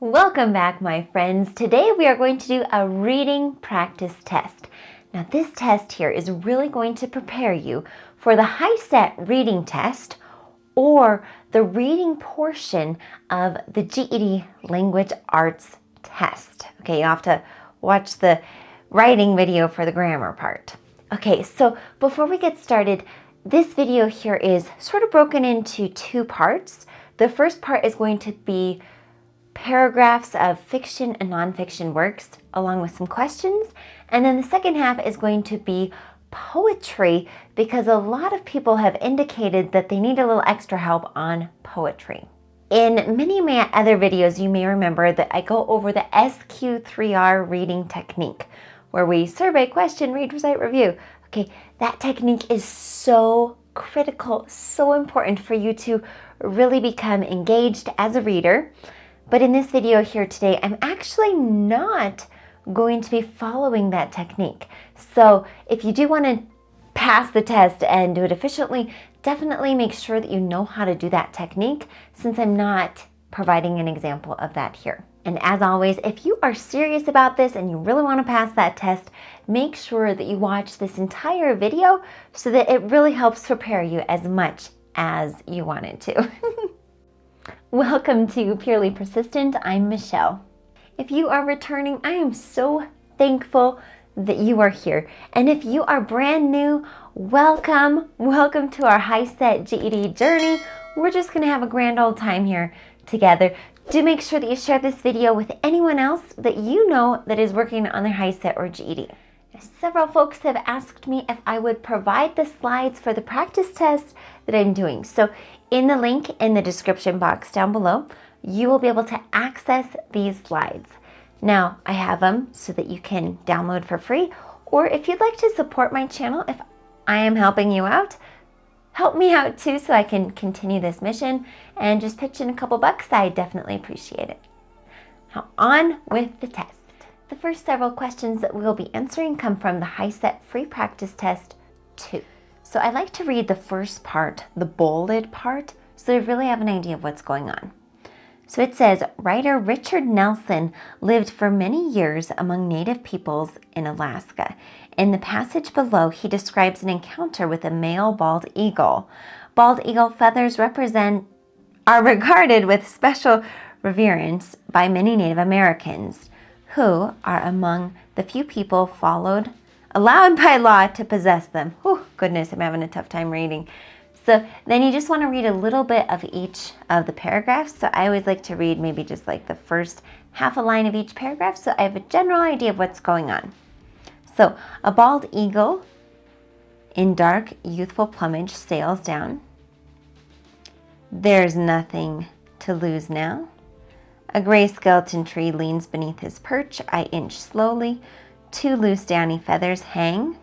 Welcome back, my friends. Today we are going to do a reading practice test. Now this test here is really going to prepare you for the HiSET reading test or the reading portion of the GED language arts test. Okay, you have to watch the writing video for the grammar part. Okay, so before we get started, this video here is sort of broken into two parts. The first part is going to be paragraphs of fiction and nonfiction works along with some questions, and then the second half is going to be poetry because a lot of people have indicated that they need a little extra help on poetry. In many of my other videos, you may remember that I go over the SQ3R reading technique where we survey, question, read, recite, review. Okay, that technique is so critical, so important for you to really become engaged as a reader. But in this video here today, I'm actually not going to be following that technique. So if you do want to pass the test and do it efficiently, definitely make sure that you know how to do that technique since I'm not providing an example of that here. And as always, if you are serious about this and you really want to pass that test, make sure that you watch this entire video so that it really helps prepare you as much as you want it to. Welcome to Purely Persistent. I'm Michelle. If you are returning, I am so thankful that you are here. And if you are brand new, welcome. Welcome to our HiSET GED journey. We're just going to have a grand old time here together. Do make sure that you share this video with anyone else that you know that is working on their HiSET or GED. Several folks have asked me if I would provide the slides for the practice test that I'm doing. So in the link in the description box down below, you will be able to access these slides. Now, I have them so that you can download for free, or if you'd like to support my channel, if I am helping you out, help me out too so I can continue this mission and just pitch in a couple bucks. I definitely appreciate it. Now, on with the test. The first several questions that we'll be answering come from the HiSET Free Practice Test 2. So I like to read the first part, the bolded part, so I really have an idea of what's going on. So it says, writer Richard Nelson lived for many years among Native peoples in Alaska. In the passage below, he describes an encounter with a male bald eagle. Bald eagle feathers are regarded with special reverence by many Native Americans, who are among the few people allowed by law to possess them. Oh, goodness, I'm having a tough time reading. So then you just want to read a little bit of each of the paragraphs. So I always like to read maybe just like the first half a line of each paragraph so I have a general idea of what's going on. So a bald eagle in dark, youthful plumage sails down. There's nothing to lose now. A gray skeleton tree leans beneath his perch. I inch slowly. 2 loose downy feathers hang.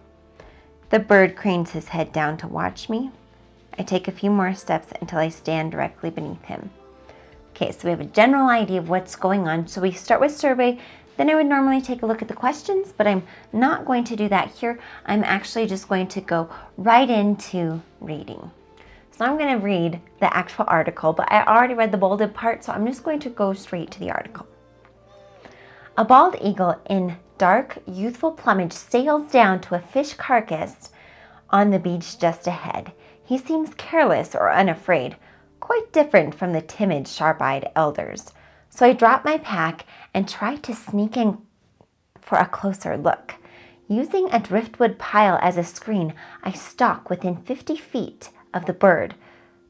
The bird cranes his head down to watch me. I take a few more steps until I stand directly beneath him. Okay, so we have a general idea of what's going on. So we start with survey. Then I would normally take a look at the questions, but I'm not going to do that here. I'm actually just going to go right into reading. So I'm going to read the actual article, but I already read the bolded part, so I'm just going to go straight to the article. A bald eagle in dark, youthful plumage sails down to a fish carcass on the beach just ahead. He seems careless or unafraid, quite different from the timid, sharp-eyed elders. So I drop my pack and try to sneak in for a closer look. Using a driftwood pile as a screen, I stalk within 50 feet of the bird,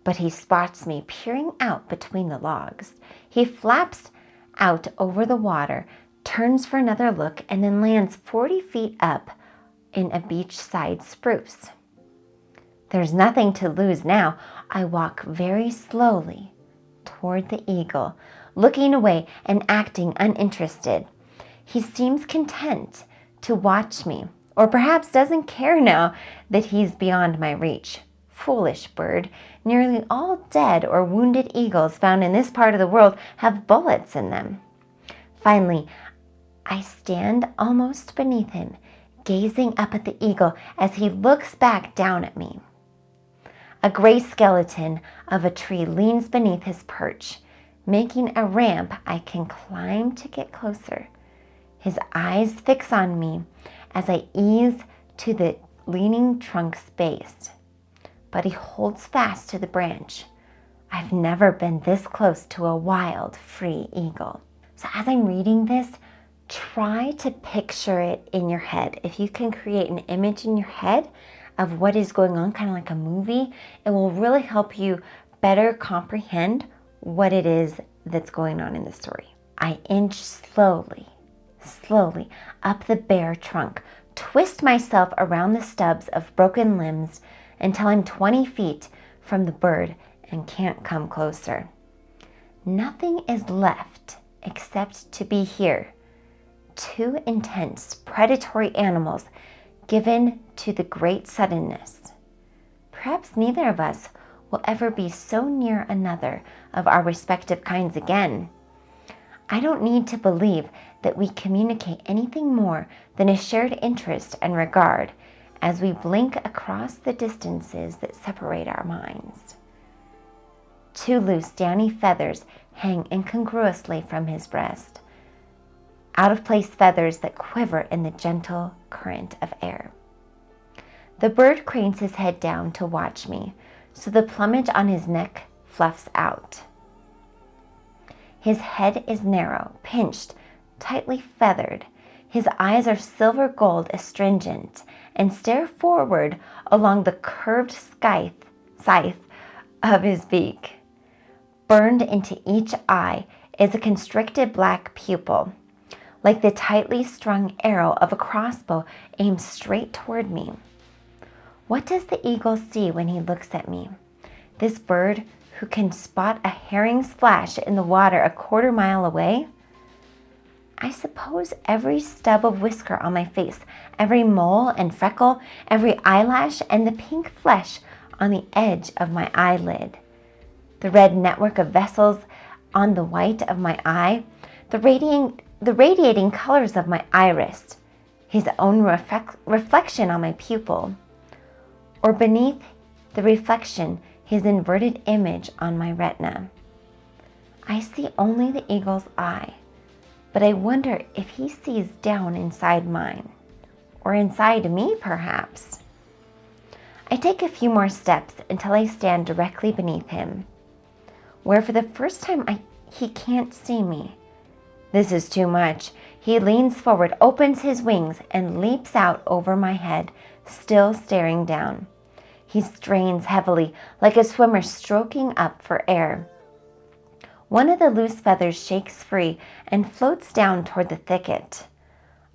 but he spots me peering out between the logs. He flaps out over the water, turns for another look, and then lands 40 feet up in a beachside spruce. There's nothing to lose now. I walk very slowly toward the eagle, looking away and acting uninterested. He seems content to watch me, or perhaps doesn't care now that he's beyond my reach. Foolish bird. Nearly all dead or wounded eagles found in this part of the world have bullets in them. Finally, I stand almost beneath him, gazing up at the eagle as he looks back down at me. A gray skeleton of a tree leans beneath his perch. making a ramp I can climb to get closer. His eyes fix on me as I ease to the leaning trunk's base, but he holds fast to the branch. I've never been this close to a wild, free eagle. So as I'm reading this, try to picture it in your head. If you can create an image in your head of what is going on, kind of like a movie, it will really help you better comprehend what it is that's going on in the story. I inch slowly up the bare trunk, twist myself around the stubs of broken limbs until I'm 20 feet from the bird and can't come closer. Nothing is left except to be here. Two intense, predatory animals given to the great suddenness. Perhaps neither of us will ever be so near another of our respective kinds again. I don't need to believe that we communicate anything more than a shared interest and regard as we blink across the distances that separate our minds. Two loose, downy feathers hang incongruously from his breast, out-of-place feathers that quiver in the gentle current of air. The bird cranes his head down to watch me, so the plumage on his neck fluffs out. His head is narrow, pinched, tightly feathered. His eyes are silver gold astringent and stare forward along the curved scythe of his beak. Burned into each eye is a constricted black pupil, like the tightly strung arrow of a crossbow aimed straight toward me. What does the eagle see when he looks at me? This bird who can spot a herring's flash in the water a quarter mile away? I suppose every stub of whisker on my face, every mole and freckle, every eyelash, and the pink flesh on the edge of my eyelid, the red network of vessels on the white of my eye, the radiating colors of my iris, his own reflection on my pupil, or beneath the reflection, his inverted image on my retina. I see only the eagle's eye, but I wonder if he sees down inside mine, or inside me perhaps. I take a few more steps until I stand directly beneath him, where for the first time he can't see me. This is too much. He leans forward, opens his wings, and leaps out over my head, still staring down. He strains heavily, like a swimmer stroking up for air. One of the loose feathers shakes free and floats down toward the thicket.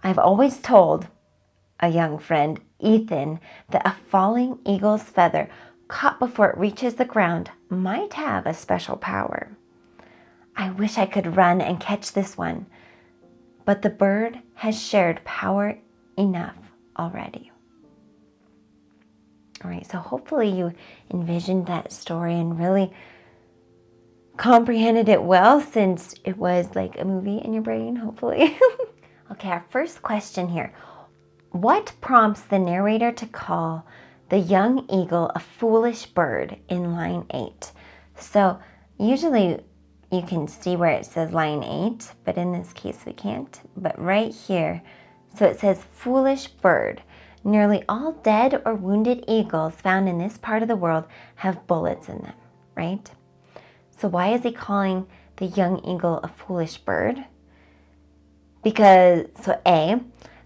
I've always told a young friend, Ethan, that a falling eagle's feather caught before it reaches the ground might have a special power. I wish I could run and catch this one, but the bird has shared power enough already. All right, so hopefully you envisioned that story and really comprehended it well, since it was like a movie in your brain, hopefully. Okay, our first question here. What prompts the narrator to call the young eagle a foolish bird in line 8? So usually you can see where it says line 8, but in this case we can't. But right here, so it says foolish bird. Nearly all dead or wounded eagles found in this part of the world have bullets in them, right? So why is he calling the young eagle a foolish bird? Because, so A,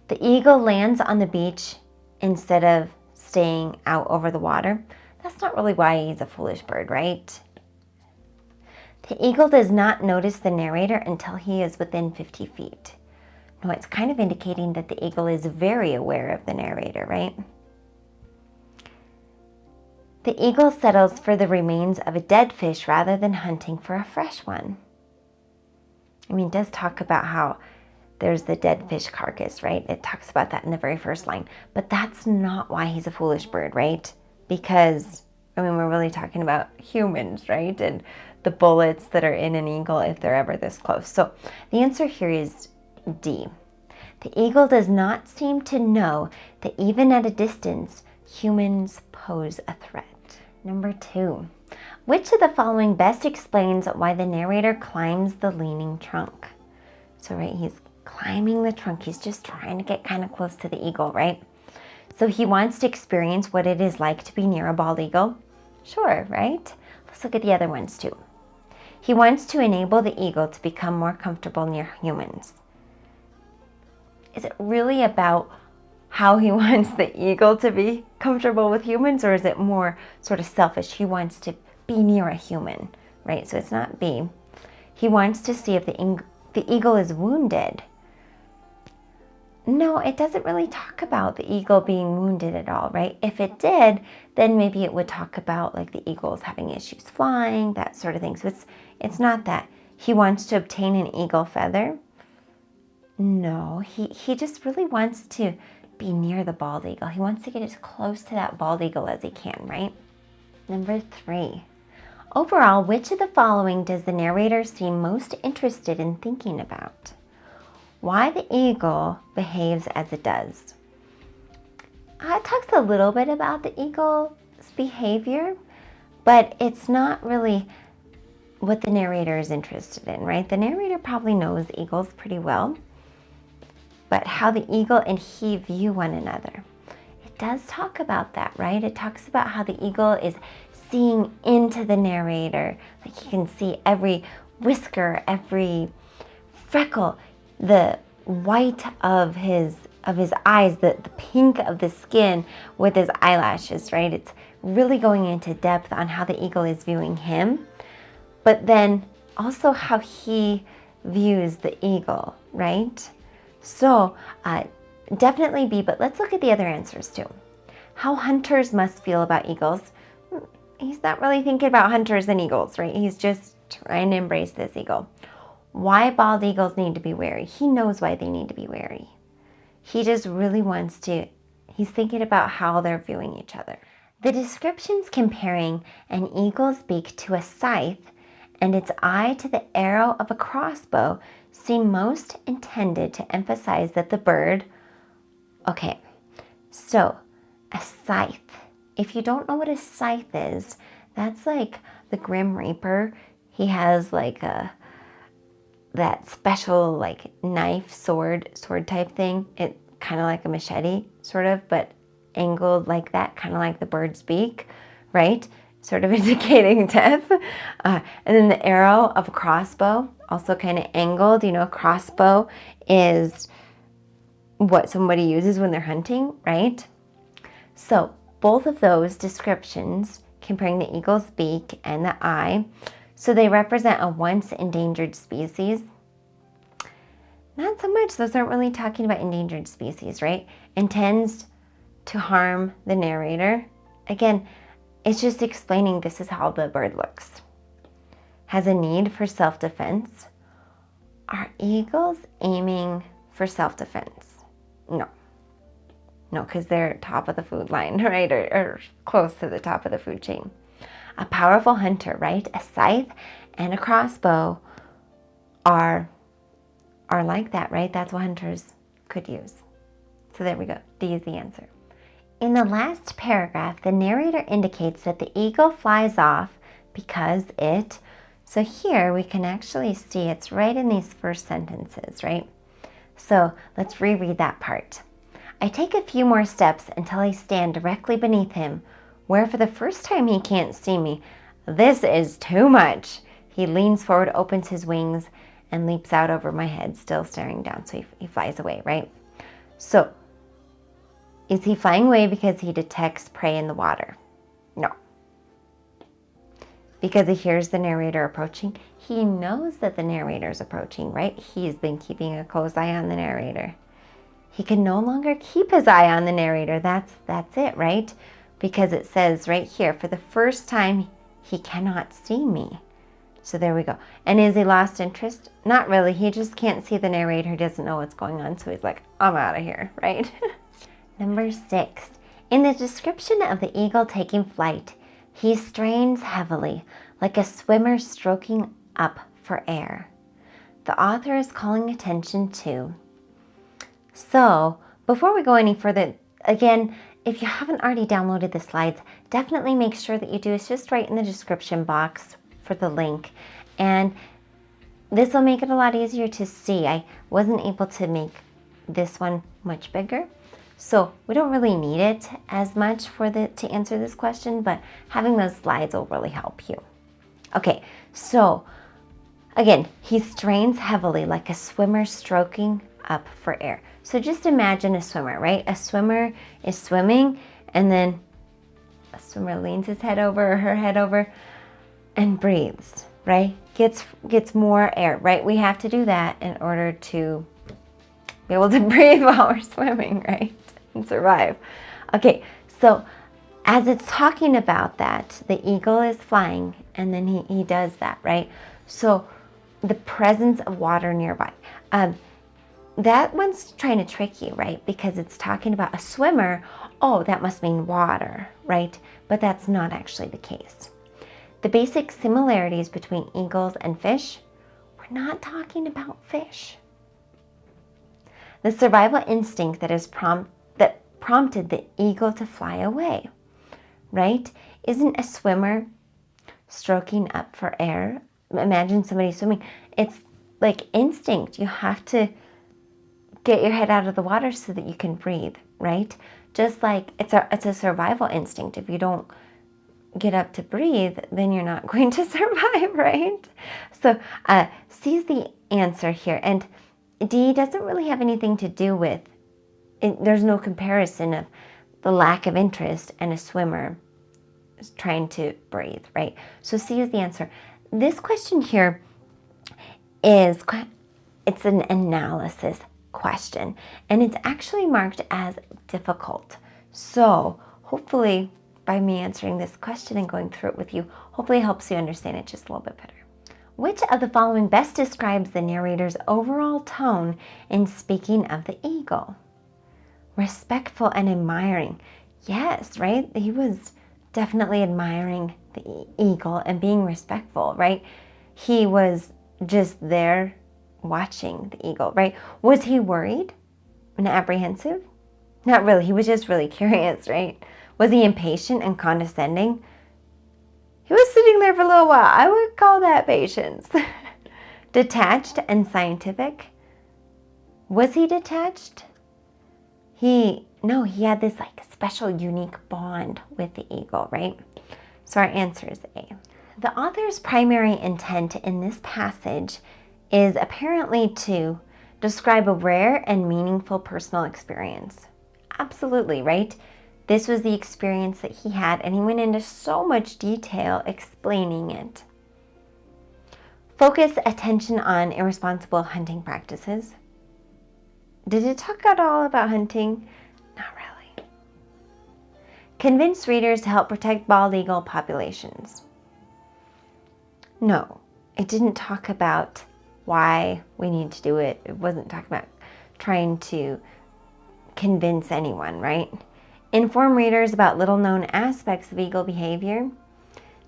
the eagle lands on the beach instead of staying out over the water. That's not really why he's a foolish bird, right? The eagle does not notice the narrator until he is within 50 feet. No, it's kind of indicating that the eagle is very aware of the narrator, right? The eagle settles for the remains of a dead fish rather than hunting for a fresh one. I mean, it does talk about how there's the dead fish carcass, right? It talks about that in the very first line. But that's not why he's a foolish bird, right? Because, I mean, we're really talking about humans, right? And the bullets that are in an eagle if they're ever this close. So the answer here is D. The eagle does not seem to know that even at a distance, humans pose a threat. Number 2, Which of the following best explains why the narrator climbs the leaning trunk? So, right, he's climbing the trunk. He's just trying to get kind of close to the eagle, right? So he wants to experience what it is like to be near a bald eagle. Sure, right? Let's look at the other ones too. He wants to enable the eagle to become more comfortable near humans. Is it really about how he wants the eagle to be comfortable with humans, or is it more sort of selfish? He wants to be near a human, right? So it's not B. He wants to see if the eagle is wounded. No, it doesn't really talk about the eagle being wounded at all, right? If it did, then maybe it would talk about like the eagles having issues flying, that sort of thing. So it's not that. He wants to obtain an eagle feather. No, he just really wants to be near the bald eagle. He wants to get as close to that bald eagle as he can, right? Number 3. Overall, which of the following does the narrator seem most interested in thinking about? Why the eagle behaves as it does. It talks a little bit about the eagle's behavior, but it's not really what the narrator is interested in, right? The narrator probably knows eagles pretty well, but how the eagle and he view one another. It does talk about that, right? It talks about how the eagle is seeing into the narrator. Like he can see every whisker, every freckle, the white of his eyes, the pink of the skin with his eyelashes, right? It's really going into depth on how the eagle is viewing him, but then also how he views the eagle, right? So definitely B, but let's look at the other answers too. How hunters must feel about eagles. He's not really thinking about hunters and eagles, right? He's just trying to embrace this eagle. Why bald eagles need to be wary. He knows why they need to be wary. He just really wants to, he's thinking about how they're viewing each other. The descriptions comparing an eagle's beak to a scythe and its eye to the arrow of a crossbow seem most intended to emphasize that the bird, okay, so a scythe. If you don't know what a scythe is, that's like the Grim Reaper. He has like that special like knife, sword type thing. It kind of like a machete, sort of, but angled like that, kind of like the bird's beak, right? Sort of indicating death. And then the arrow of a crossbow, also kind of angled. You know, a crossbow is what somebody uses when they're hunting, right? So both of those descriptions, comparing the eagle's beak and the eye, so they represent a once endangered species. Not so much, those aren't really talking about endangered species, right? Intends to harm the narrator. Again, it's just explaining this is how the bird looks. Has a need for self-defense. Are eagles aiming for self-defense? No. No, because they're top of the food line, right? Or close to the top of the food chain. A powerful hunter, right? A scythe and a crossbow are like that, right? That's what hunters could use. So there we go. D is the answer. In the last paragraph, the narrator indicates that the eagle flies off because it, so here we can actually see it's right in these first sentences, right? So let's reread that part. I take a few more steps until I stand directly beneath him, where for the first time he can't see me. This is too much. He leans forward, opens his wings, and leaps out over my head, still staring down. So he flies away, right? So is he flying away because he detects prey in the water? No. Because he hears the narrator approaching? He knows that the narrator is approaching, right? He's been keeping a close eye on the narrator. He can no longer keep his eye on the narrator. That's it, right? Because it says right here, for the first time, he cannot see me. So there we go. And is he lost interest? Not really. He just can't see the narrator. He doesn't know what's going on. So he's like, I'm out of here, right? Number 6. In the description of the eagle taking flight, he strains heavily, like a swimmer stroking up for air. The author is calling attention to. So before we go any further, again, if you haven't already downloaded the slides, definitely make sure that you do is just write in the description box for the link. And this will make it a lot easier to see. I wasn't able to make this one much bigger, so we don't really need it as much to answer this question, but having those slides will really help you. Okay, so again, he strains heavily like a swimmer stroking up for air. So just imagine a swimmer, right? A swimmer is swimming, and then a swimmer leans his head over or her head over and breathes, right? Gets more air, right? We have to do that in order to be able to breathe while we're swimming, right? And survive. Okay, so as it's talking about that, the eagle is flying, and then he does that, right? So the presence of water nearby. That one's trying to trick you, right? Because it's talking about a swimmer. Oh, that must mean water, right? But that's not actually the case. The basic similarities between eagles and fish, we're not talking about fish. The survival instinct that prompted the eagle to fly away, right? Isn't a swimmer stroking up for air? Imagine somebody swimming. It's like instinct. You have to get your head out of the water so that you can breathe, right? Just like it's a survival instinct. If you don't get up to breathe, then you're not going to survive, right? So C is the answer here. And D doesn't really have anything to do with it. There's no comparison of the lack of interest and a swimmer trying to breathe, right? So C is the answer. This question here it's an analysis question, and it's actually marked as difficult. So hopefully by me answering this question and going through it with you, hopefully it helps you understand it just a little bit better. Which of the following best describes the narrator's overall tone in speaking of the eagle? Respectful and admiring. Yes, right? He was definitely admiring the eagle and being respectful, right? He was just there watching the eagle, right? Was he worried and apprehensive? Not really. He was just really curious, right? Was he impatient and condescending? He was sitting there for a little while. I would call that patience. Detached and scientific. Was he detached? No, he had this like special unique bond with the eagle, right? So our answer is A. The author's primary intent in this passage is apparently to describe a rare and meaningful personal experience. Absolutely, right? This was the experience that he had, and he went into so much detail explaining it. Focus attention on irresponsible hunting practices. Did it talk at all about hunting? Not really. Convince readers to help protect bald eagle populations. No, it didn't talk about why we need to do it. It wasn't talking about trying to convince anyone, right? Inform readers about little-known aspects of eagle behavior.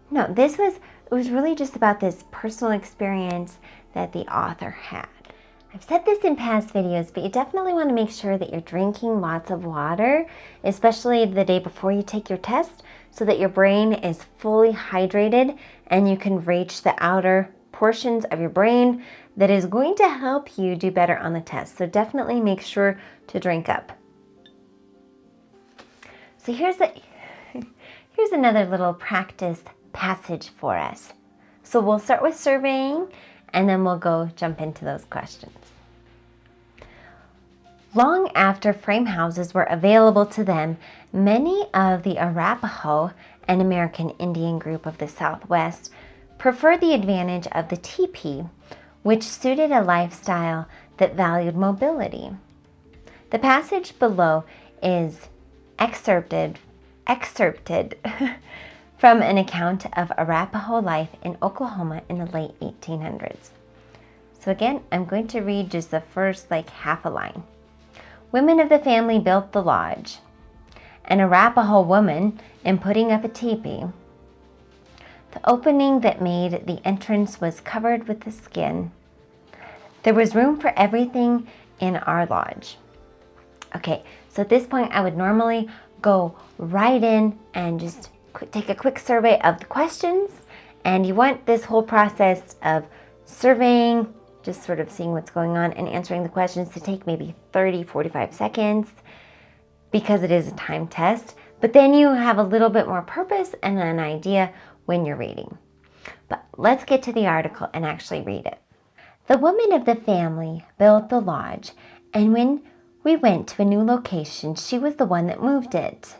No, it was really just about this personal experience that the author had. I've said this in past videos, but you definitely want to make sure that you're drinking lots of water, especially the day before you take your test, so that your brain is fully hydrated and you can reach the outer portions of your brain that is going to help you do better on the test. So definitely make sure to drink up. So here's another little practice passage for us. So we'll start with surveying, and then we'll jump into those questions. Long after frame houses were available to them, many of the Arapaho, an American Indian group of the Southwest, preferred the advantage of the teepee, which suited a lifestyle that valued mobility. The passage below is excerpted from an account of Arapaho life in Oklahoma in the late 1800s. So again, I'm going to read just the first half a line. Women of the family built the lodge. An Arapaho woman in putting up a teepee. The opening that made the entrance was covered with the skin. There was room for everything in our lodge. Okay, so at this point I would normally go right in and just take a quick survey of the questions, and you want this whole process of surveying, just sort of seeing what's going on and answering the questions to take maybe 30, 45 seconds because it is a time test. But then you have a little bit more purpose and an idea when you're reading. But let's get to the article and actually read it. The woman of the family built the lodge, and when we went to a new location, she was the one that moved it.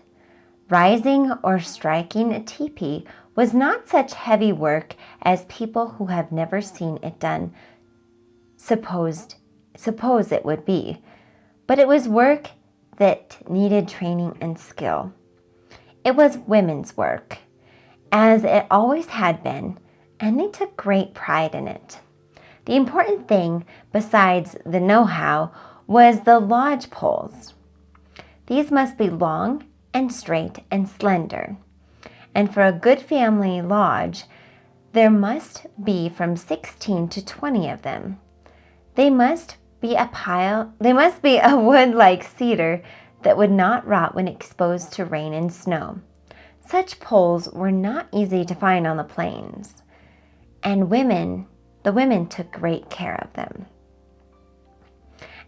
Rising or striking a teepee was not such heavy work as people who have never seen it done suppose it would be, but it was work that needed training and skill. It was women's work, as it always had been, and they took great pride in it. The important thing, besides the know-how, was the lodge poles. These must be long and straight and slender, and for a good family lodge, there must be from 16 to 20 of them. They must be a wood like cedar that would not rot when exposed to rain and snow. Such poles were not easy to find on the plains, and the women took great care of them.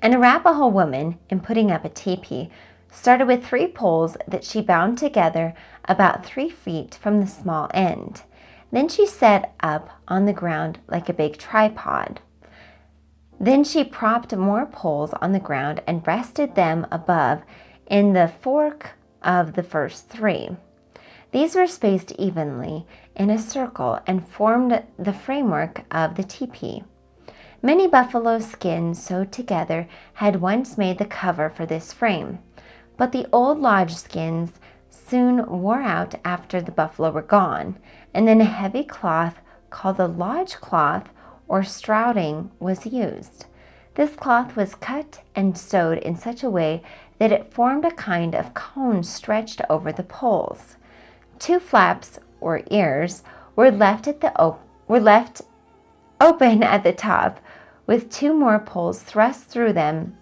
An Arapaho woman, in putting up a teepee, started with 3 poles that she bound together about 3 feet from the small end. Then she set up on the ground like a big tripod. Then she propped more poles on the ground and rested them above in the fork of the first 3. These were spaced evenly in a circle and formed the framework of the teepee. Many buffalo skins sewed together had once made the cover for this frame, but the old lodge skins soon wore out after the buffalo were gone, and then a heavy cloth called the lodge cloth or strouting was used. This cloth was cut and sewed in such a way that it formed a kind of cone stretched over the poles. 2 flaps or ears were left open at the top, with 2 more poles thrust through them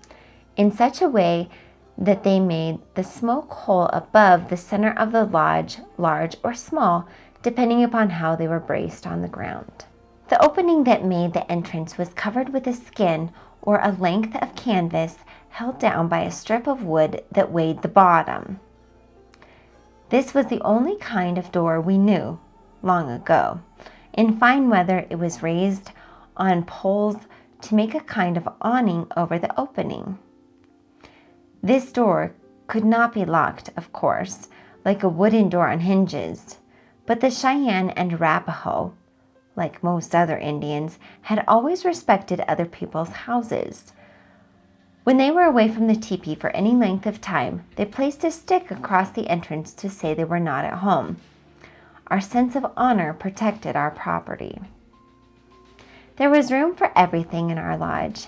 in such a way that they made the smoke hole above the center of the lodge large or small, depending upon how they were braced on the ground. The opening that made the entrance was covered with a skin or a length of canvas held down by a strip of wood that weighed the bottom. This was the only kind of door we knew long ago. In fine weather, it was raised on poles to make a kind of awning over the opening. This door could not be locked, of course, like a wooden door on hinges, but the Cheyenne and Arapaho, like most other Indians, had always respected other people's houses. When they were away from the teepee for any length of time, they placed a stick across the entrance to say they were not at home. Our sense of honor protected our property. There was room for everything in our lodge,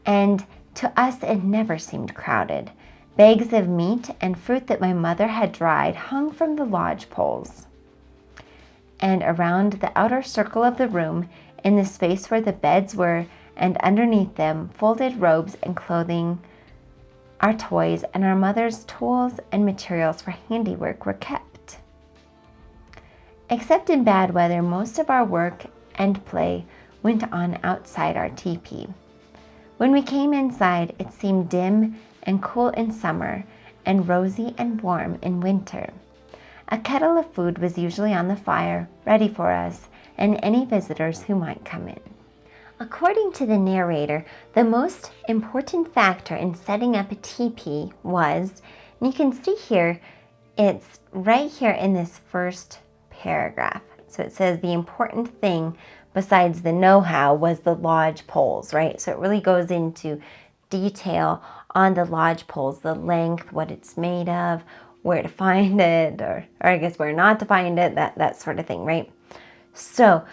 and to us it never seemed crowded. Bags of meat and fruit that my mother had dried hung from the lodge poles. And around the outer circle of the room, in the space where the beds were, and underneath them, folded robes and clothing, our toys and our mother's tools and materials for handiwork were kept. Except in bad weather, most of our work and play went on outside our teepee. When we came inside, it seemed dim and cool in summer and rosy and warm in winter. A kettle of food was usually on the fire, ready for us and any visitors who might come in. According to the narrator, the most important factor in setting up a teepee was, and you can see here, it's right here in this first paragraph. So it says the important thing besides the know-how was the lodge poles, right? So it really goes into detail on the lodge poles, the length, what it's made of, where to find it, or I guess where not to find it, that sort of thing, right? So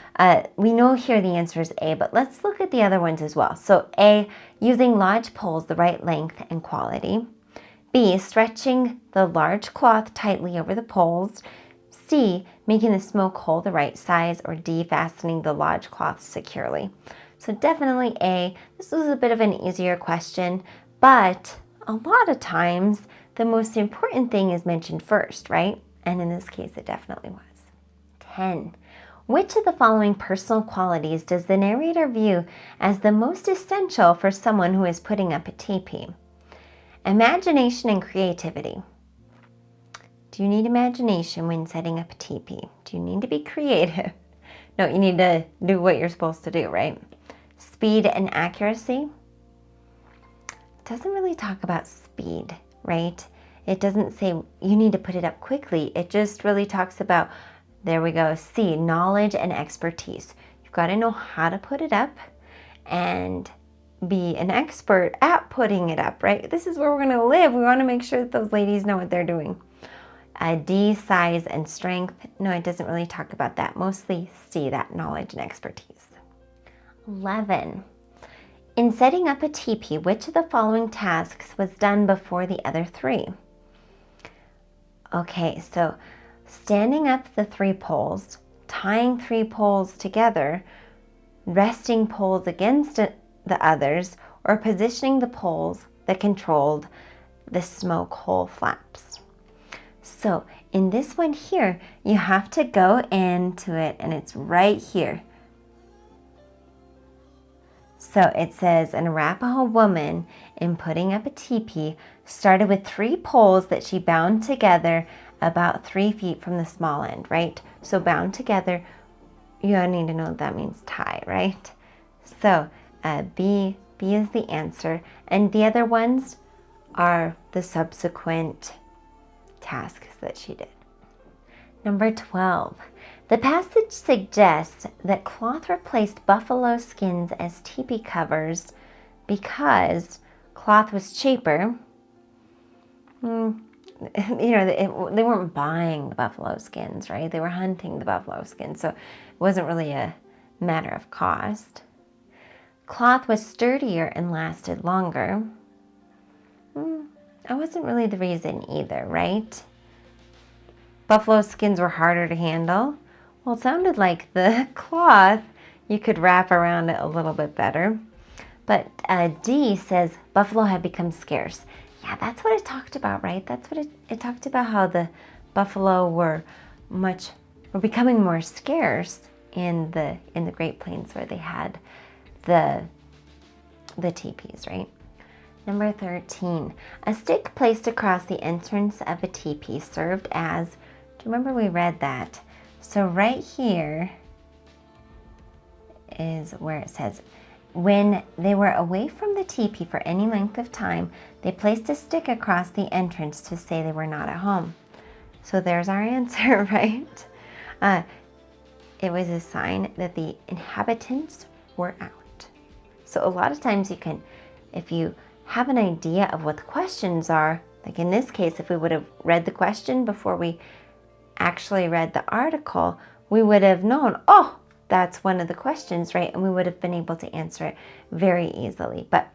we know here the answer is A, but let's look at the other ones as well. So A, using lodge poles the right length and quality. B, stretching the large cloth tightly over the poles. C, making the smoke hole the right size. Or D, fastening the lodge cloth securely. So definitely A. This was a bit of an easier question, but a lot of times the most important thing is mentioned first, right? And in this case, it definitely was. 10. Which of the following personal qualities does the narrator view as the most essential for someone who is putting up a teepee? Imagination and creativity. Do you need imagination when setting up a teepee? Do you need to be creative? No, you need to do what you're supposed to do, right? Speed and accuracy. It doesn't really talk about speed, right? It doesn't say you need to put it up quickly. It just really talks about, there we go, C, knowledge and expertise. You've got to know how to put it up and be an expert at putting it up, right? This is where we're going to live. We want to make sure that those ladies know what they're doing. D, size and strength. No, it doesn't really talk about that. Mostly C, that knowledge and expertise. 11. In setting up a teepee, which of the following tasks was done before the other 3? Okay, so standing up the 3 poles, tying 3 poles together, resting poles against the others, or positioning the poles that controlled the smoke hole flaps. So in this one here, you have to go into it, and it's right here. So it says, an Arapaho woman, in putting up a teepee, started with 3 poles that she bound together about 3 feet from the small end, right? So bound together, you need to know what that means, tie, right? So B is the answer, and the other ones are the subsequent tasks that she did. Number 12. The passage suggests that cloth replaced buffalo skins as teepee covers because cloth was cheaper. They weren't buying the buffalo skins, right? They were hunting the buffalo skins, so it wasn't really a matter of cost. Cloth was sturdier and lasted longer. That wasn't really the reason either, right? Buffalo skins were harder to handle. Well, it sounded like the cloth, you could wrap around it a little bit better. But D says buffalo had become scarce. Yeah, that's what it talked about, right? That's what it talked about, how the buffalo were becoming more scarce in the Great Plains where they had the teepees, right? Number 13, a stick placed across the entrance of a teepee served as, do you remember we read that? So right here is where it says, when they were away from the teepee for any length of time, they placed a stick across the entrance to say they were not at home. So there's our answer, right? It was a sign that the inhabitants were out. So a lot of times you can, if you have an idea of what the questions are, like in this case, if we would have read the question before we actually read the article, we would have known, oh, that's one of the questions, right? And we would have been able to answer it very easily. But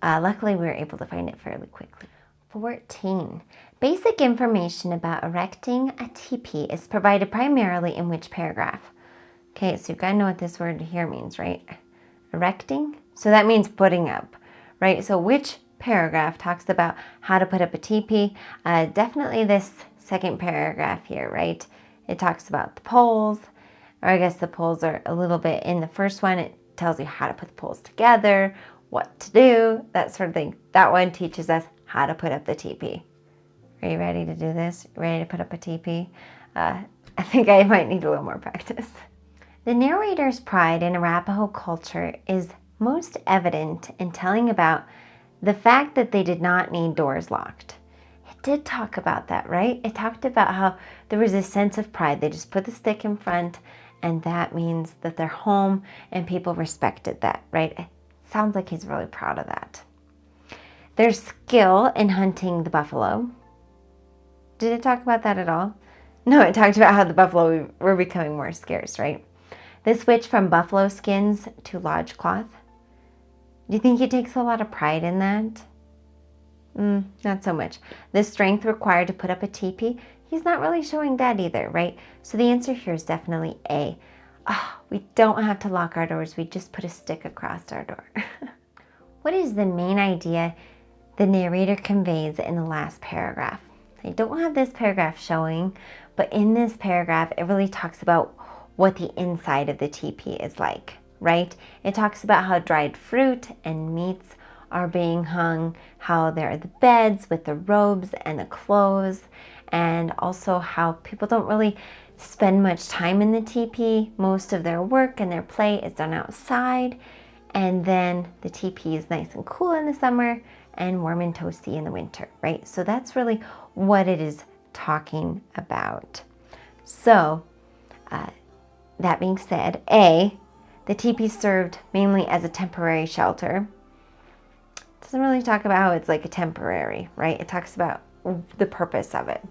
luckily, we were able to find it fairly quickly. 14. Basic information about erecting a teepee is provided primarily in which paragraph? Okay, so you've got to know what this word here means, right? Erecting, so that means putting up, right? So which paragraph talks about how to put up a teepee? Definitely this second paragraph here, right? It talks about the poles, or I guess the poles are a little bit in the first one. It tells you how to put the poles together, what to do, that sort of thing. That one teaches us how to put up the teepee. Are you ready to do this? Ready to put up a teepee? I think I might need a little more practice. The narrator's pride in Arapaho culture is most evident in telling about the fact that they did not need doors locked. It did talk about that, right? It talked about how there was a sense of pride. They just put the stick in front, and that means that they're home and people respected that, right? It sounds like he's really proud of that. Their skill in hunting the buffalo. Did it talk about that at all? No, it talked about how the buffalo were becoming more scarce, right? The switch from buffalo skins to lodge cloth. Do you think he takes a lot of pride in that? Not so much. The strength required to put up a teepee, he's not really showing that either, right? So the answer here is definitely A. We don't have to lock our doors. We just put a stick across our door. What is the main idea the narrator conveys in the last paragraph? I don't have this paragraph showing, but in this paragraph, it really talks about what the inside of the teepee is like, right? It talks about how dried fruit and meats are being hung, how there are the beds with the robes and the clothes, and also how people don't really spend much time in the teepee. Most of their work and their play is done outside, and then the teepee is nice and cool in the summer and warm and toasty in the winter, right? So that's really what it is talking about. So that being said, A, the teepee served mainly as a temporary shelter. It doesn't really talk about how it's like a temporary, right? It talks about the purpose of it.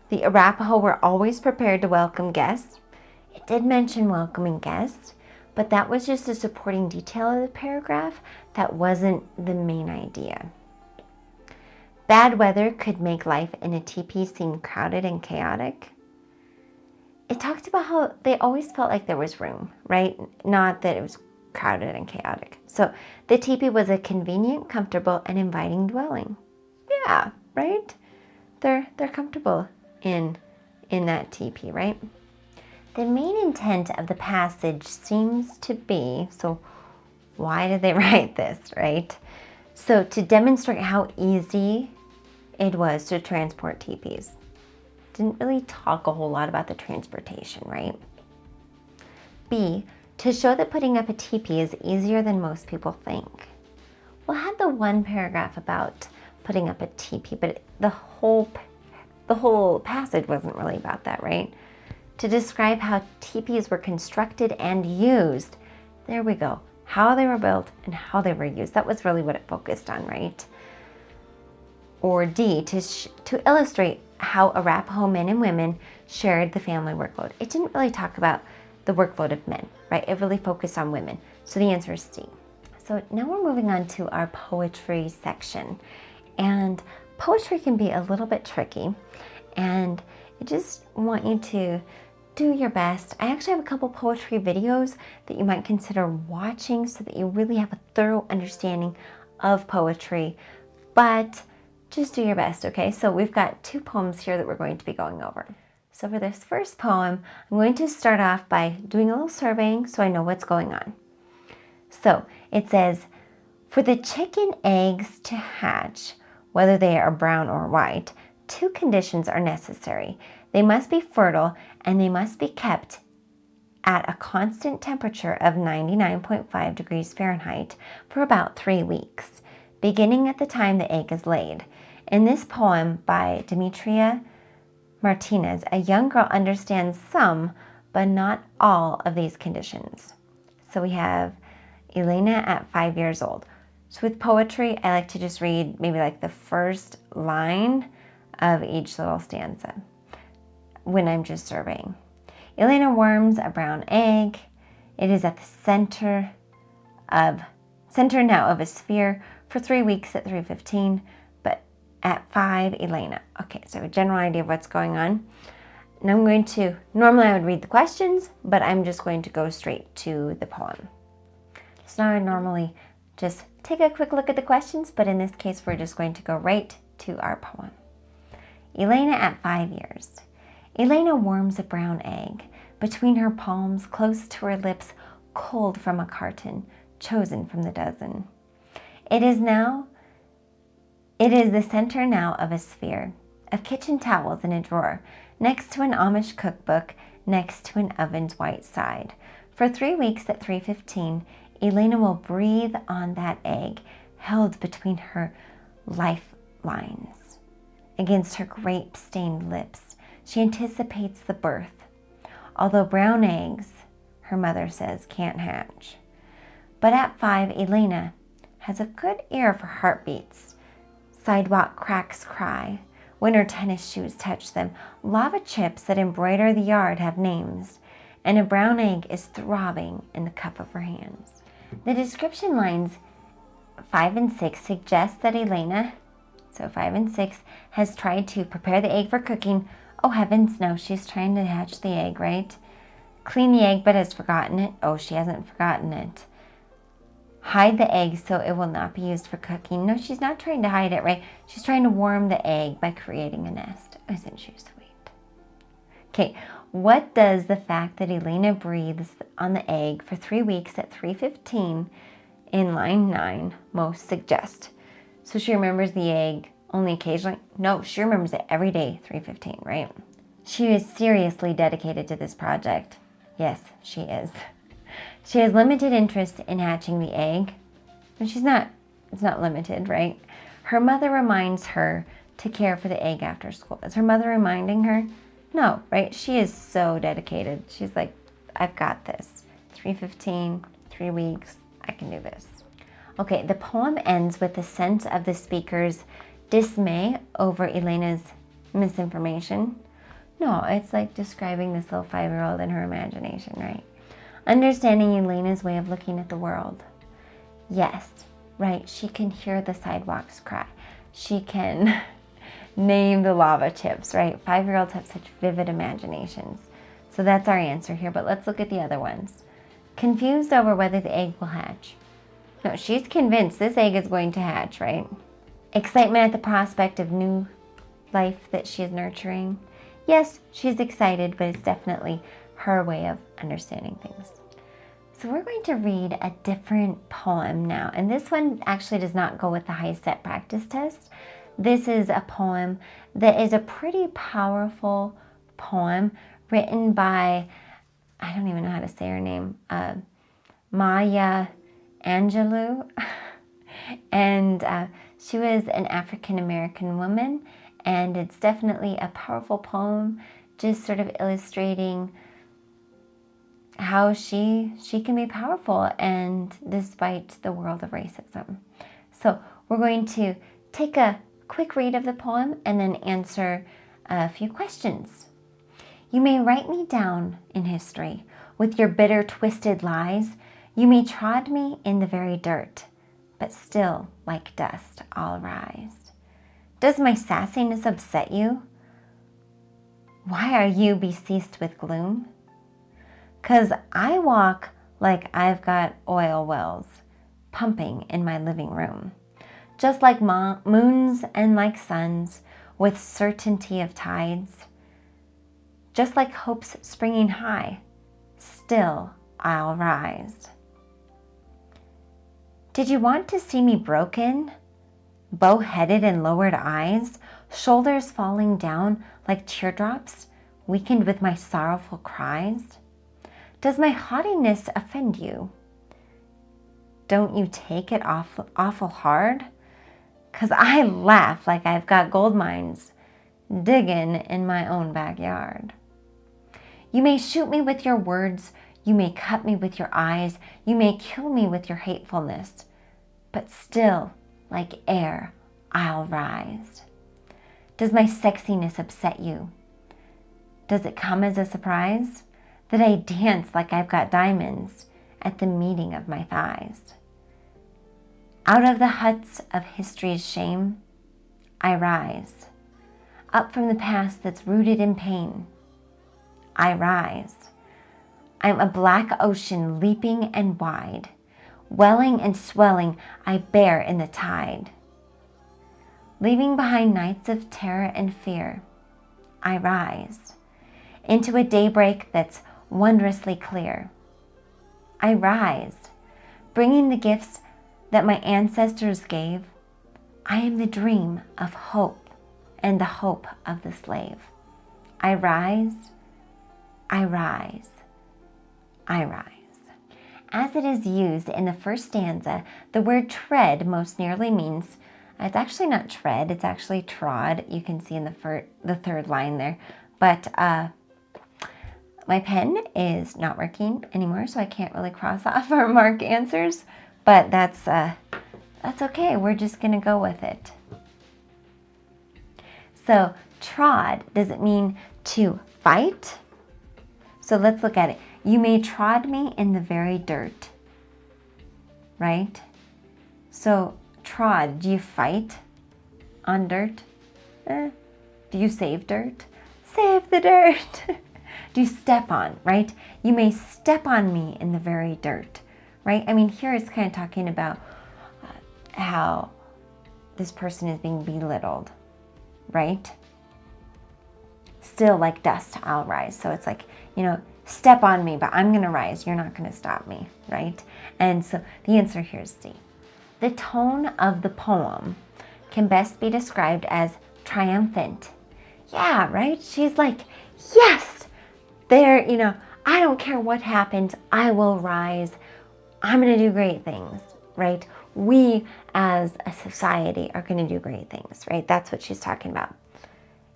The Arapaho were always prepared to welcome guests. It did mention welcoming guests, but that was just a supporting detail of the paragraph. That wasn't the main idea. Bad weather could make life in a teepee seem crowded and chaotic. It talked about how they always felt like there was room, right? Not that it was crowded and chaotic. So the teepee was a convenient, comfortable, and inviting dwelling. Yeah, right? They're comfortable in that teepee, right? The main intent of the passage seems to be, so why did they write this, right? So to demonstrate how easy it was to transport teepees. Didn't really talk a whole lot about the transportation, right? B, to show that putting up a teepee is easier than most people think. We'll have the one paragraph about putting up a teepee, but the whole passage wasn't really about that, right? To describe how teepees were constructed and used. There we go. How they were built and how they were used. That was really what it focused on, right? Or D, to illustrate how Arapaho men and women shared the family workload. It didn't really talk about the workload of men, right? It really focused on women. So the answer is D. So now we're moving on to our poetry section. And poetry can be a little bit tricky. And I just want you to do your best. I actually have a couple poetry videos that you might consider watching so that you really have a thorough understanding of poetry. But just do your best, okay? So we've got two poems here that we're going to be going over. So for this first poem, I'm going to start off by doing a little surveying so I know what's going on. So it says, for the chicken eggs to hatch, whether they are brown or white, two conditions are necessary. They must be fertile and they must be kept at a constant temperature of 99.5 degrees Fahrenheit for about 3 weeks, beginning at the time the egg is laid. In this poem by Demetria Martinez, a young girl understands some, but not all of these conditions. So we have Elena at 5 years old. So with poetry, I like to just read maybe like the first line of each little stanza when I'm just surveying. Elena warms a brown egg. It is at the center now of a sphere for 3 weeks at 3:15, but at 5, Elena. Okay, so a general idea of what's going on. And I'm going to, normally I would read the questions, but I'm just going to go straight to the poem. So now I normally just take a quick look at the questions, but in this case, we're just going to go right to our poem. Elena at 5 years. Elena warms a brown egg between her palms, close to her lips, cold from a carton, chosen from the dozen. It is the center now of a sphere, of kitchen towels in a drawer, next to an Amish cookbook, next to an oven's white side. For 3 weeks at 3:15, Elena will breathe on that egg, held between her lifelines. Against her grape-stained lips, she anticipates the birth. Although brown eggs, her mother says, can't hatch. But at 5, Elena has a good ear for heartbeats. Sidewalk cracks cry when her tennis shoes touch them. Lava chips that embroider the yard have names, and a brown egg is throbbing in the cup of her hands. The description lines 5 and 6 suggest that Elena, so 5 and 6, has tried to prepare the egg for cooking. Oh heavens, no, she's trying to hatch the egg, right? Clean the egg but has forgotten it. Oh, she hasn't forgotten it. hide the egg so it will not be used for cooking. No, she's not trying to hide it, right? She's trying to warm the egg by creating a nest. Isn't she sweet? Okay, what does the fact that Elena breathes on the egg for 3 weeks at 3:15 in line 9 most suggest? So she remembers the egg only occasionally? No, she remembers it every day, 3:15, right? She is seriously dedicated to this project. Yes, she is. She has limited interest in hatching the egg. And it's not limited, right? Her mother reminds her to care for the egg after school. Is her mother reminding her? No, right? She is so dedicated. She's like, I've got this. 3:15, 3 weeks, I can do this. Okay, the poem ends with the sense of the speaker's dismay over Elena's misinformation. No, it's like describing this little 5-year-old in her imagination, right? Understanding Elena's way of looking at the world. Yes, right, she can hear the sidewalks cry. She can name the lava chips, right? 5-year-olds have such vivid imaginations. So that's our answer here, but let's look at the other ones. Confused over whether the egg will hatch. No, she's convinced this egg is going to hatch, right? Excitement at the prospect of new life that she is nurturing. Yes, she's excited, but it's definitely her way of understanding things. So we're going to read a different poem now. And this one actually does not go with the HiSET practice test. This is a poem that is a pretty powerful poem written by, I don't even know how to say her name, Maya Angelou. And she was an African-American woman. And it's definitely a powerful poem, just sort of illustrating how she can be powerful and despite the world of racism. So we're going to take a quick read of the poem and then answer a few questions. You may write me down in history with your bitter, twisted lies. You may trod me in the very dirt, but still, like dust, I'll rise. Does my sassiness upset you? Why are you beseaced with gloom? 'Cause I walk like I've got oil wells pumping in my living room, just like moons and like suns with certainty of tides, just like hopes springing high, still I'll rise. Did you want to see me broken, bow-headed and lowered eyes, shoulders falling down like teardrops, weakened with my sorrowful cries? Does my haughtiness offend you? Don't you take it awful hard? 'Cause I laugh like I've got gold mines digging in my own backyard. You may shoot me with your words, you may cut me with your eyes, you may kill me with your hatefulness, but still, like air, I'll rise. Does my sexiness upset you? Does it come as a surprise that I dance like I've got diamonds at the meeting of my thighs? Out of the huts of history's shame, I rise. Up from the past that's rooted in pain, I rise. I'm a black ocean leaping and wide, welling and swelling, I bear in the tide. Leaving behind nights of terror and fear, I rise into a daybreak that's wondrously clear. I rise, bringing the gifts that my ancestors gave. I am the dream of hope and the hope of the slave. I rise, I rise, I rise. As it is used in the first stanza, the word tread most nearly means, it's actually not tread, it's actually trod. You can see in the third line there. But my pen is not working anymore, so I can't really cross off or mark answers. But that's okay. We're just going to go with it. So trod, does it mean to fight? So let's look at it. You may trod me in the very dirt, right? So trod, do you fight on dirt? Do you save dirt? Save the dirt. Do you step on, right? You may step on me in the very dirt, right? I mean, here it's kind of talking about how this person is being belittled, right? Still like dust, I'll rise. So it's like, step on me, but I'm going to rise. You're not going to stop me, right? And so the answer here is C. The tone of the poem can best be described as triumphant. Yeah, right? She's like, yes, there, I don't care what happens. I will rise. I'm going to do great things, right? We as a society are going to do great things, right? That's what she's talking about.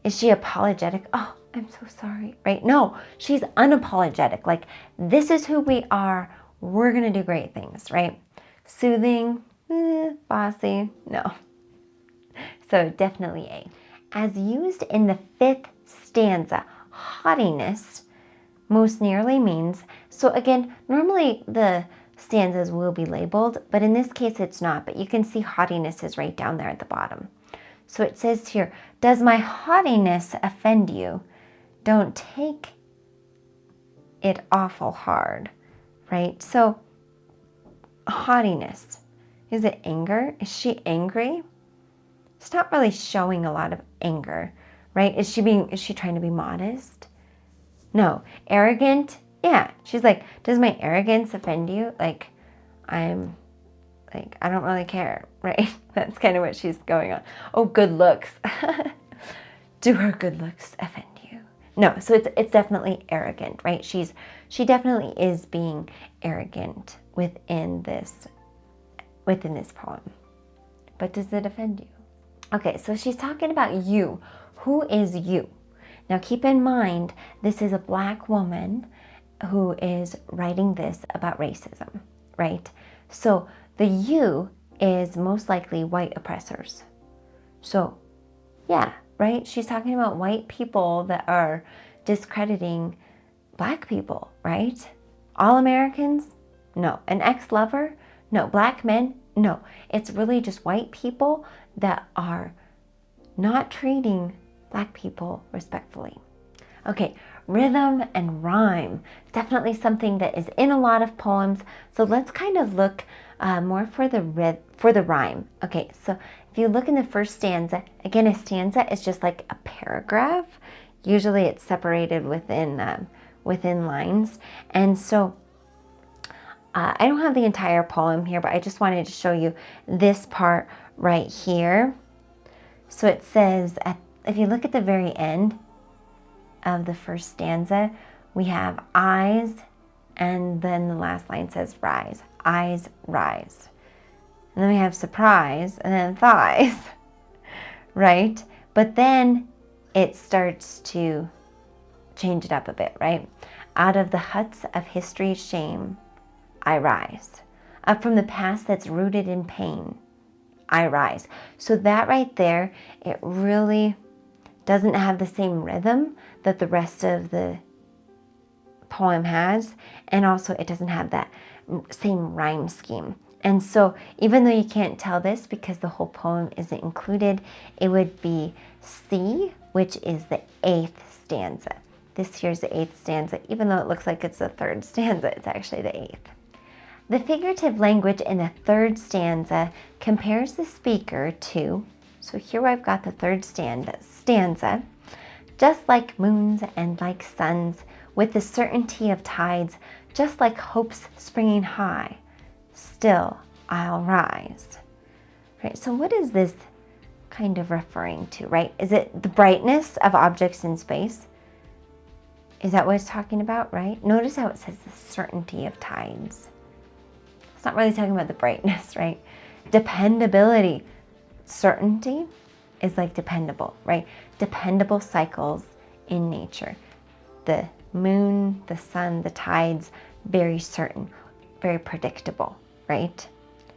Is she apologetic? Oh, I'm so sorry, right? No, she's unapologetic. Like, this is who we are. We're going to do great things, right? Soothing, bossy, no. So definitely A. As used in the 5th stanza, haughtiness most nearly means, so again, normally the stanzas will be labeled, but in this case it's not, but you can see haughtiness is right down there at the bottom. So it says here, does my haughtiness offend you? Don't take it awful hard, right? So haughtiness, is it anger? Is she angry? It's not really showing a lot of anger, right? Is she trying to be modest? No. Arrogant? Yeah. She's like, does my arrogance offend you? Like, I don't really care, right? That's kind of what she's going on. Oh, good looks. Do her good looks offend you? No, so it's definitely arrogant, right? She definitely is being arrogant within this poem. But does it offend you? Okay, so she's talking about you. Who is you? Now keep in mind, this is a Black woman who is writing this about racism, right? So the you is most likely white oppressors. So yeah, right? She's talking about white people that are discrediting Black people, right? All Americans? No. An ex-lover? No. Black men? No. It's really just white people that are not treating Black people respectfully. Okay, rhythm and rhyme. Definitely something that is in a lot of poems. So let's kind of look more for the rhyme. Okay, so if you look in the first stanza, again, a stanza is just like a paragraph. Usually it's separated within lines. And so I don't have the entire poem here, but I just wanted to show you this part right here. So it says, if you look at the very end of the first stanza, we have eyes, and then the last line says rise. Eyes rise. And then we have surprise, and then thighs, right? But then it starts to change it up a bit, right? Out of the huts of history's shame, I rise. Up from the past that's rooted in pain, I rise. So that right there, it really doesn't have the same rhythm that the rest of the poem has. And also it doesn't have that same rhyme scheme. And so even though you can't tell this because the whole poem isn't included, it would be C, which is the 8th stanza. This here's the 8th stanza. Even though it looks like it's the 3rd stanza, it's actually the 8th. The figurative language in the 3rd stanza compares the speaker to, so here I've got the 3rd stanza, just like moons and like suns, with the certainty of tides, just like hopes springing high, still I'll rise. Right, so what is this kind of referring to, right? Is it the brightness of objects in space? Is that what it's talking about, right? Notice how it says the certainty of tides. It's not really talking about the brightness, right? Dependability. Certainty is like dependable, right? Dependable cycles in nature. The moon, the sun, the tides, very certain, very predictable, right?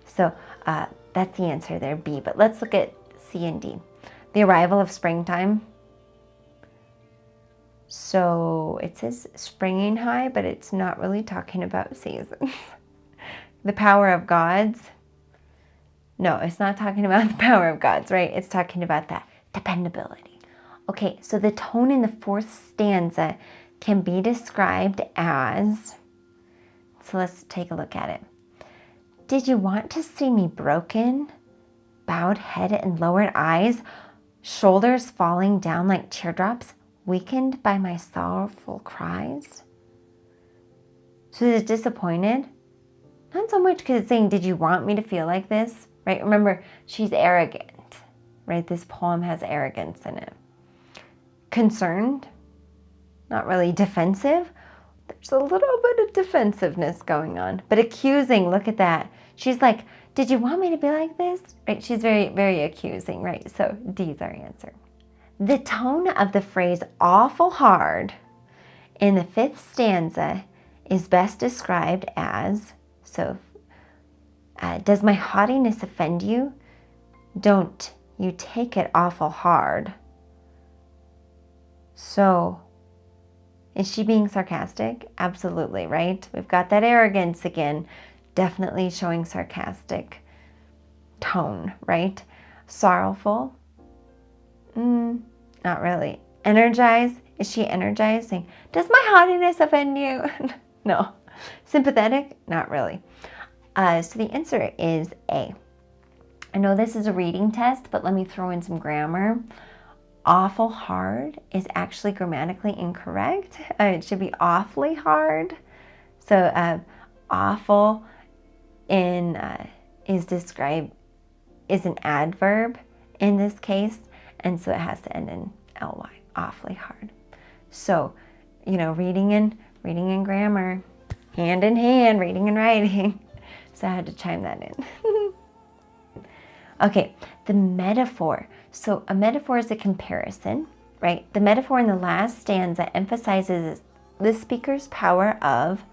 So that's the answer there, B. But let's look at C and D. The arrival of springtime. So it says springing high, but it's not really talking about seasons. The power of gods. No, it's not talking about the power of gods, right? It's talking about that dependability. Okay, so the tone in the 4th stanza can be described as, so let's take a look at it. Did you want to see me broken? Bowed head and lowered eyes, shoulders falling down like teardrops, weakened by my sorrowful cries? So is it disappointed? Not so much because it's saying, did you want me to feel like this? Right? Remember, she's arrogant, right? This poem has arrogance in it. Concerned? Not really. Defensive? There's a little bit of defensiveness going on. But accusing, look at that. She's like, did you want me to be like this? Right? She's very, very accusing, right? So D is our answer. The tone of the phrase awful hard in the 5th stanza is best described as, does my haughtiness offend you? Don't you take it awful hard. So, is she being sarcastic? Absolutely, right? We've got that arrogance again, definitely showing sarcastic tone, right? Sorrowful? Not really. Energized? Is she energizing? Does my haughtiness offend you? No. Sympathetic? Not really. So the answer is A. I know this is a reading test, but let me throw in some grammar. Awful hard is actually grammatically incorrect. It should be awfully hard. So awful is an adverb in this case, and so it has to end in ly. Awfully hard. So, reading and grammar, hand in hand, reading and writing. So I had to chime that in. Okay, the metaphor. So a metaphor is a comparison, right? The metaphor in the last stanza emphasizes the speaker's power of,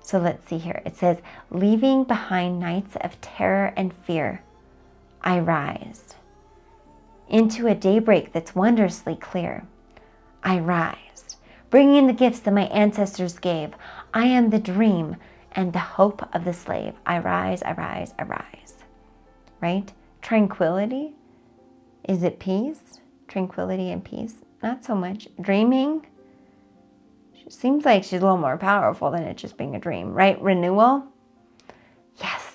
so let's see here. It says, leaving behind nights of terror and fear, I rise into a daybreak that's wondrously clear. I rise, bringing the gifts that my ancestors gave. I am the dream and the hope of the slave. I rise, I rise, I rise. Right? Tranquility. Is it peace? Tranquility and peace? Not so much. Dreaming. She seems like she's a little more powerful than it just being a dream, right? Renewal. Yes.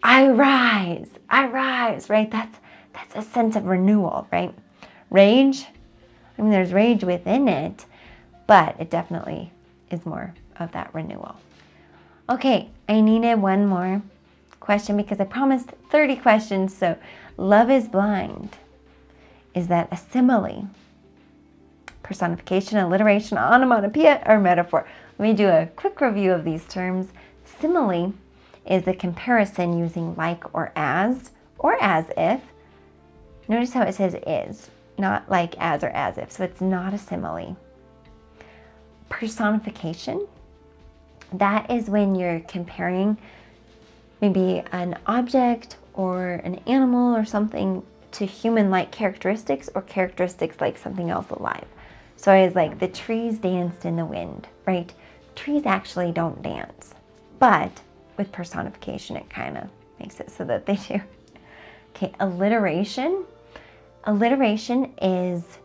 I rise, right? That's a sense of renewal, right? Rage. I mean, there's rage within it, but it definitely is more of that renewal. Okay, I needed one more question because I promised 30 questions. So, love is blind. Is that a simile, personification, alliteration, onomatopoeia, or metaphor? Let me do a quick review of these terms. Simile is a comparison using like or as if. Notice how it says is, not like as or as if, so it's not a simile. Personification, that is when you're comparing maybe an object or an animal or something to human-like characteristics or characteristics like something else alive. So I was like, the trees danced in the wind, right? Trees actually don't dance, but with personification, it kind of makes it so that they do. Okay, alliteration. Alliteration is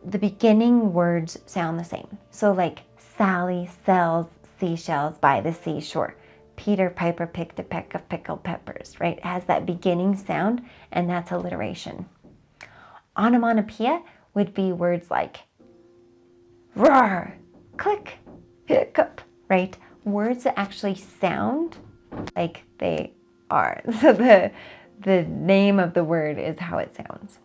the beginning words sound the same. So like Sally sells seashells by the seashore. Peter Piper picked a peck of pickled peppers, right? It has that beginning sound, and that's alliteration. Onomatopoeia would be words like roar, click, hiccup, right? Words that actually sound like they are. So the name of the word is how it sounds.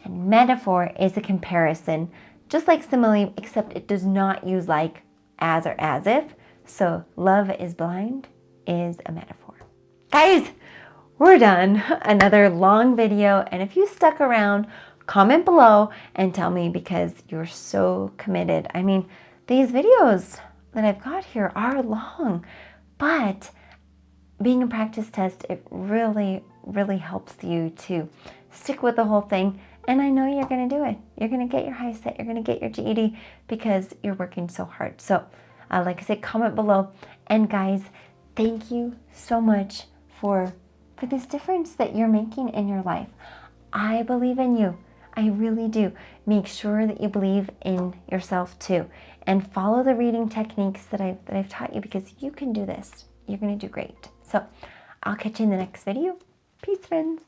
And metaphor is a comparison, just like simile, except it does not use like, as, or as if. So love is blind is a metaphor. Guys, we're done. Another long video. And if you stuck around, comment below and tell me because you're so committed. I mean, these videos that I've got here are long, but being a practice test, it really, really helps you to stick with the whole thing. And I know you're going to do it. You're going to get your HiSET. You're going to get your GED because you're working so hard. So like I said, comment below. And guys, thank you so much for this difference that you're making in your life. I believe in you. I really do. Make sure that you believe in yourself too. And follow the reading techniques that I've taught you because you can do this. You're going to do great. So I'll catch you in the next video. Peace, friends.